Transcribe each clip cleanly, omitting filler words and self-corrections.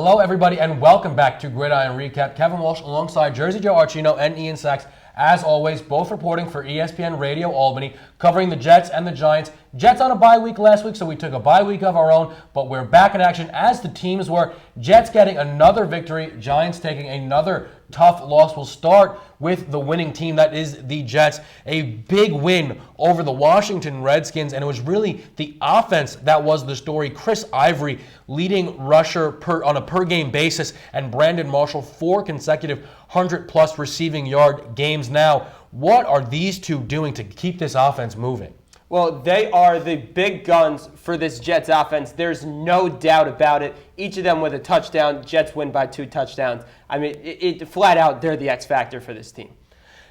Hello, everybody, and welcome back to Gridiron Recap. Kevin Walsh alongside Jersey Joe Archino and Ian Sachs, as always, both reporting for ESPN Radio Albany, covering the Jets and the Giants. Jets on a bye week last week, so we took a bye week of our own, but we're back in action as the teams were. Jets getting another victory, Giants taking another tough loss. We'll start with the winning team, that is the Jets. A big win over the Washington Redskins, and it was really the offense that was the story. Chris Ivory, leading rusher on a per-game basis, and Brandon Marshall, 4 consecutive 100-plus receiving yard games. Now, what are these two doing to keep this offense moving? Well, they are the big guns for this Jets offense. There's no doubt about it. Each of them with a touchdown. Jets win by 2 touchdowns. I mean, it flat out, they're the X factor for this team.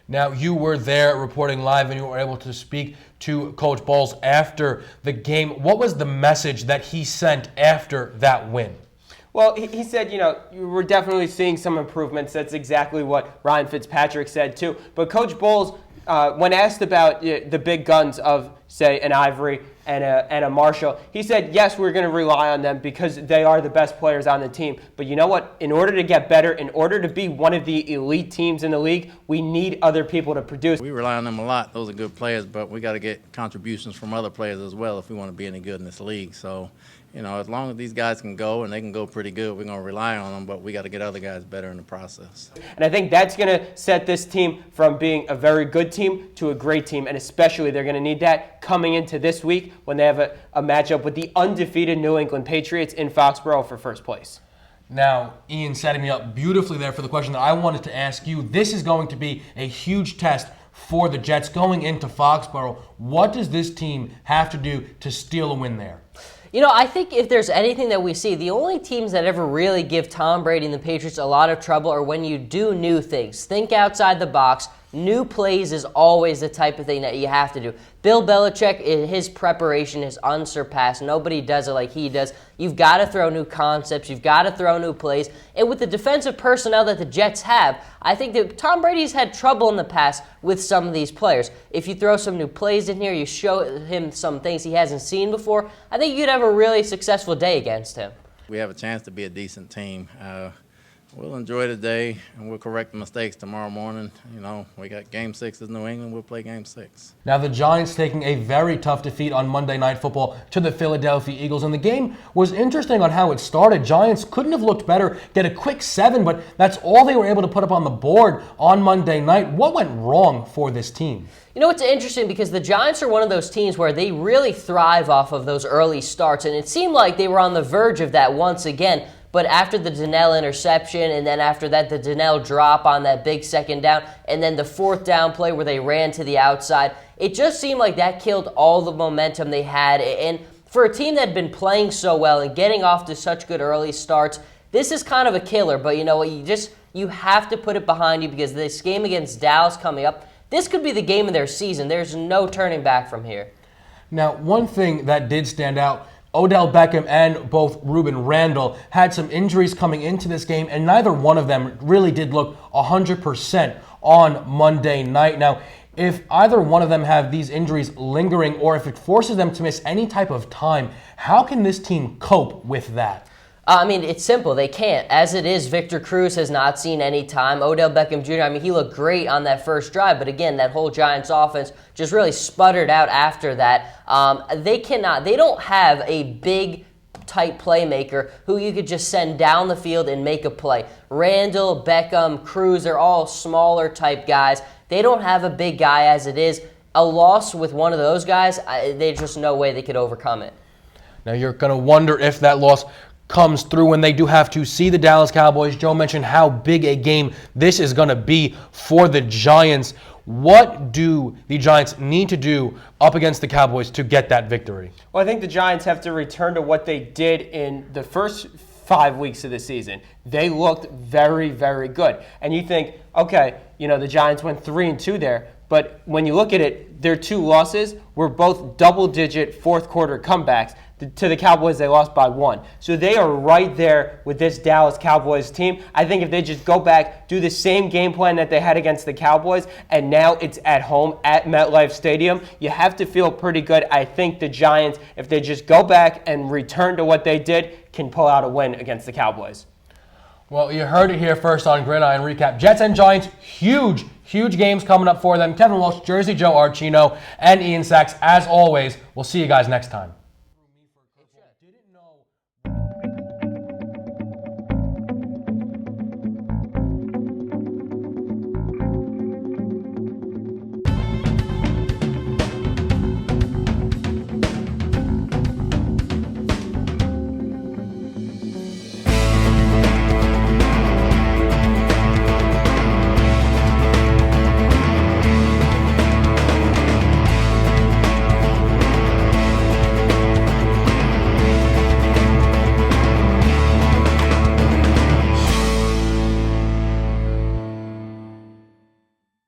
Now, you were there reporting live, and you were able to speak to Coach Bowles after the game. What was the message that he sent after that win? Well, he said, we're definitely seeing some improvements. That's exactly what Ryan Fitzpatrick said, too. But Coach Bowles, when asked about the big guns of, say, an Ivory and a Marshall, he said, yes, we're going to rely on them because they are the best players on the team. But you know what? In order to get better, in order to be one of the elite teams in the league, we need other people to produce. We rely on them a lot. Those are good players, but we got to get contributions from other players as well if we want to be any good in this league. So, as long as these guys can go, and they can go pretty good, we're going to rely on them, but we got to get other guys better in the process. And I think that's going to set this team from being a very good team to a great team, and especially they're going to need that coming into this week when they have a matchup with the undefeated New England Patriots in Foxborough for first place. Now, Ian setting me up beautifully there for the question that I wanted to ask you. This is going to be a huge test for the Jets going into Foxborough. What does this team have to do to steal a win there? I think if there's anything that we see, the only teams that ever really give Tom Brady and the Patriots a lot of trouble are when you do new things. Think outside the box. New plays is always the type of thing that you have to do. Bill Belichick, his preparation is unsurpassed. Nobody does it like he does. You've got to throw new concepts. You've got to throw new plays. And with the defensive personnel that the Jets have, I think that Tom Brady's had trouble in the past with some of these players. If you throw some new plays in here, you show him some things he hasn't seen before, I think you'd have a really successful day against him. We have a chance to be a decent team. We'll enjoy the day, and we'll correct the mistakes tomorrow morning. We got Game 6 as New England. We'll play Game 6. Now, the Giants taking a very tough defeat on Monday Night Football to the Philadelphia Eagles. And the game was interesting on how it started. Giants couldn't have looked better, get a quick 7, but that's all they were able to put up on the board on Monday night. What went wrong for this team? It's interesting because the Giants are one of those teams where they really thrive off of those early starts, and it seemed like they were on the verge of that once again. But after the Donnell interception, and then after that, the Donnell drop on that big second down, and then the 4th down play where they ran to the outside, it just seemed like that killed all the momentum they had. And for a team that had been playing so well and getting off to such good early starts, this is kind of a killer. But you know what? You have to put it behind you because this game against Dallas coming up, this could be the game of their season. There's no turning back from here. Now, one thing that did stand out, Odell Beckham and both Ruben Randall had some injuries coming into this game, and neither one of them really did look 100% on Monday night. Now, if either one of them have these injuries lingering or if it forces them to miss any type of time, how can this team cope with that? It's simple. They can't. As it is, Victor Cruz has not seen any time. Odell Beckham Jr., he looked great on that first drive, but again, that whole Giants offense just really sputtered out after that. They don't have a big type playmaker who you could just send down the field and make a play. Randall, Beckham, Cruz, they're all smaller type guys. They don't have a big guy as it is. A loss with one of those guys, there's just no way they could overcome it. Now, you're going to wonder if that loss comes through when they do have to see the Dallas Cowboys. Joe mentioned how big a game this is going to be for the Giants. What do the Giants need to do up against the Cowboys to get that victory? Well, I think the Giants have to return to what they did in the first 5 weeks of the season. They looked very, very good. And you think, okay, the Giants went 3-2 there. But when you look at it, their 2 losses were both double-digit fourth-quarter comebacks. To the Cowboys, they lost by 1. So they are right there with this Dallas Cowboys team. I think if they just go back, do the same game plan that they had against the Cowboys, and now it's at home at MetLife Stadium, you have to feel pretty good. I think the Giants, if they just go back and return to what they did, can pull out a win against the Cowboys. Well, you heard it here first on Gridiron Recap. Jets and Giants, huge games coming up for them. Kevin Walsh, Jersey Joe Archino, and Ian Sachs. As always, we'll see you guys next time.